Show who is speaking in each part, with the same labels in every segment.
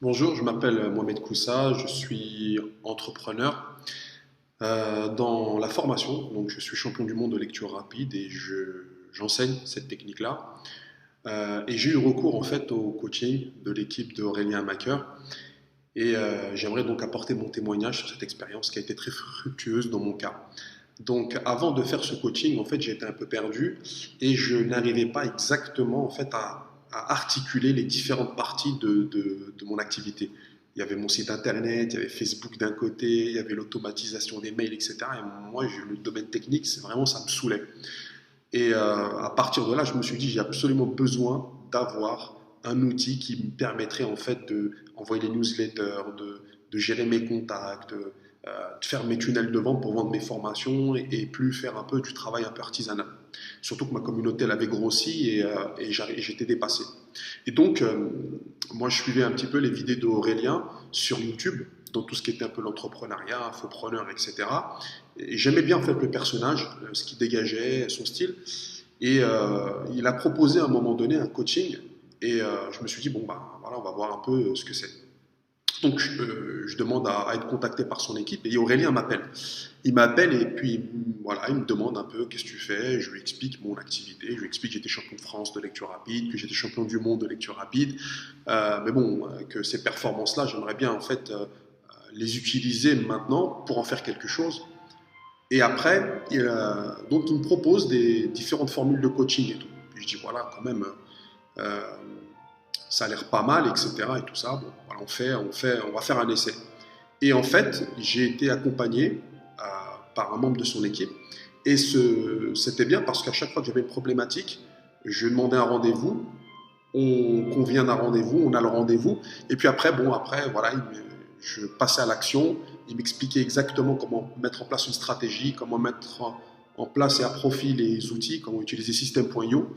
Speaker 1: Bonjour, je m'appelle Mohamed Koussa, je suis entrepreneur dans la formation. Donc, je suis champion du monde de lecture rapide et j'enseigne cette technique-là. Et j'ai eu recours en fait au coaching de l'équipe d'Aurélien Macker. Et j'aimerais donc apporter mon témoignage sur cette expérience qui a été très fructueuse dans mon cas. Donc, avant de faire ce coaching, en fait, j'ai été un peu perdu et je n'arrivais pas exactement en fait à articuler les différentes parties de mon activité. Il y avait mon site internet, il y avait Facebook d'un côté, il y avait l'automatisation des mails, etc. Et moi, le domaine technique, c'est vraiment ça me saoulait. Et à partir de là, je me suis dit, j'ai absolument besoin d'avoir un outil qui me permettrait en fait de envoyer les newsletters, de gérer mes contacts, de faire mes tunnels de vente pour vendre mes formations et plus faire un peu du travail un peu artisanal. Surtout que ma communauté elle avait grossi et j'étais dépassé. Et donc, moi, je suivais un petit peu les vidéos d'Aurélien sur YouTube, dans tout ce qui était un peu l'entrepreneuriat, infopreneur, etc. Et j'aimais bien en fait le personnage, ce qu'il dégageait, son style. Et il a proposé à un moment donné un coaching. Et je me suis dit, bon, bah voilà, on va voir un peu ce que c'est. Donc, je demande à être contacté par son équipe et Aurélien m'appelle. Il m'appelle et puis voilà, il me demande un peu qu'est-ce que tu fais. Je lui explique mon activité. Je lui explique que j'étais champion de France de lecture rapide, que j'étais champion du monde de lecture rapide. Mais bon, que ces performances-là, j'aimerais bien en fait les utiliser maintenant pour en faire quelque chose. Et après, donc il me propose des différentes formules de coaching et tout. Puis je dis voilà, quand même, euh, ça a l'air pas mal, etc. Et tout ça. Bon, voilà, on va faire un essai. Et en fait, j'ai été accompagné par un membre de son équipe. Et c'était bien parce qu'à chaque fois que j'avais une problématique, je demandais un rendez-vous, on convient d'un rendez-vous, on a le rendez-vous. Et puis après, bon, après, voilà, je passais à l'action. Il m'expliquait exactement comment mettre en place une stratégie, comment mettre en place et à profit les outils, comment utiliser System.io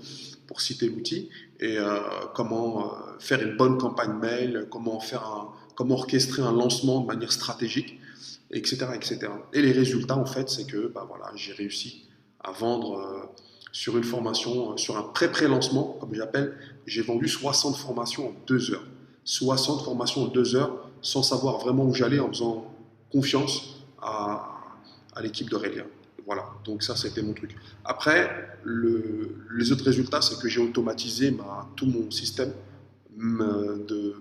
Speaker 1: pour citer l'outil, et comment faire une bonne campagne mail, comment orchestrer un lancement de manière stratégique, etc., etc. Et les résultats, en fait, c'est que bah, voilà, j'ai réussi à vendre sur une formation, sur un pré-pré-lancement, comme j'appelle, j'ai vendu 60 formations en 2 heures. 60 formations en 2 heures, sans savoir vraiment où j'allais, en faisant confiance à l'équipe d'Aurélien. Voilà, donc ça, c'était mon truc. Après, les autres résultats, c'est que j'ai automatisé tout mon système de,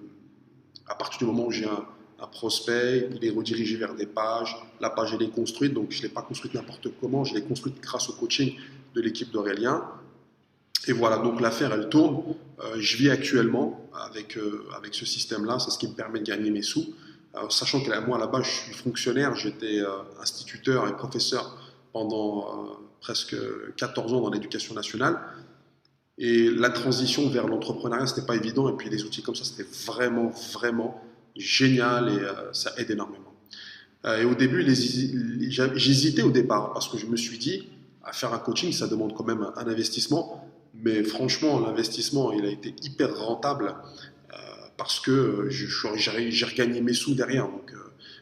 Speaker 1: à partir du moment où j'ai un prospect, il est redirigé vers des pages, la page elle est construite, donc je ne l'ai pas construite n'importe comment, je l'ai construite grâce au coaching de l'équipe d'Aurélien. Et voilà, donc l'affaire elle tourne. Je vis actuellement avec ce système-là, c'est ce qui me permet de gagner mes sous. Sachant que moi à la base je suis fonctionnaire, j'étais instituteur et professeur pendant presque 14 ans dans l'éducation nationale. Et la transition vers l'entrepreneuriat, c'était pas évident. Et puis des outils comme ça, c'était vraiment, vraiment génial et ça aide énormément. Et au début, j'hésitais au départ parce que je me suis dit, à faire un coaching, ça demande quand même un investissement. Mais franchement, l'investissement, il a été hyper rentable parce que j'ai regagné mes sous derrière. Donc,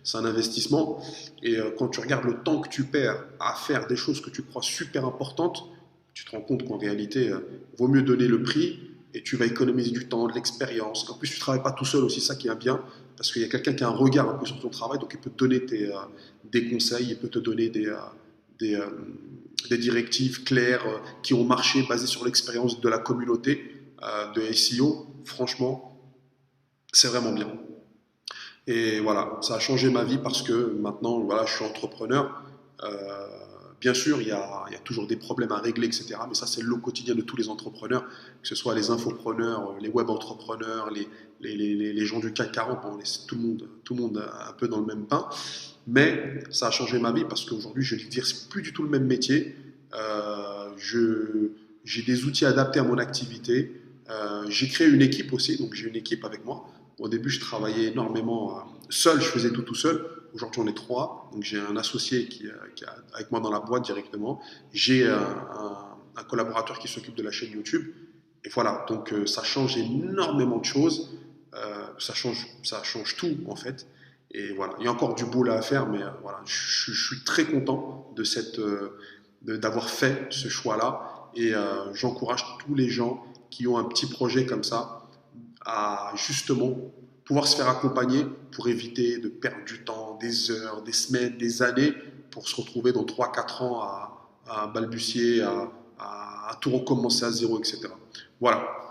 Speaker 1: c'est un investissement. Et quand tu regardes le temps que tu perds à faire des choses que tu crois super importantes, tu te rends compte qu'en réalité, vaut mieux donner le prix et tu vas économiser du temps, de l'expérience. En plus, tu ne travailles pas tout seul aussi, ça qui est bien, parce qu'il y a quelqu'un qui a un regard un peu sur ton travail, donc il peut te donner des conseils, il peut te donner des, euh, des directives claires qui ont marché, basées sur l'expérience de la communauté de SEO. Franchement, c'est vraiment bien. Et voilà, ça a changé ma vie parce que maintenant, voilà, je suis entrepreneur. Euh, Bien sûr, il y a toujours des problèmes à régler, etc. Mais ça, c'est le quotidien de tous les entrepreneurs, que ce soit les infopreneurs, les web entrepreneurs, les gens du CAC 40. Bon, tout le monde un peu dans le même pain. Mais ça a changé ma vie parce qu'aujourd'hui, je n'exerce plus du tout le même métier. J'ai des outils adaptés à mon activité. J'ai créé une équipe aussi, donc j'ai une équipe avec moi. Au début, je travaillais énormément seul, je faisais tout seul. Aujourd'hui, on est trois. Donc, j'ai un associé qui est avec moi dans la boîte directement. J'ai un collaborateur qui s'occupe de la chaîne YouTube. Et voilà, donc ça change énormément de choses. Ça change tout, en fait. Et voilà, il y a encore du boulot à faire, mais voilà, je suis très content d'avoir fait ce choix-là. Et j'encourage tous les gens qui ont un petit projet comme ça à justement pouvoir se faire accompagner pour éviter de perdre du temps, des heures, des semaines, des années pour se retrouver dans 3 4 ans à balbutier, à tout recommencer à zéro, etc. Voilà.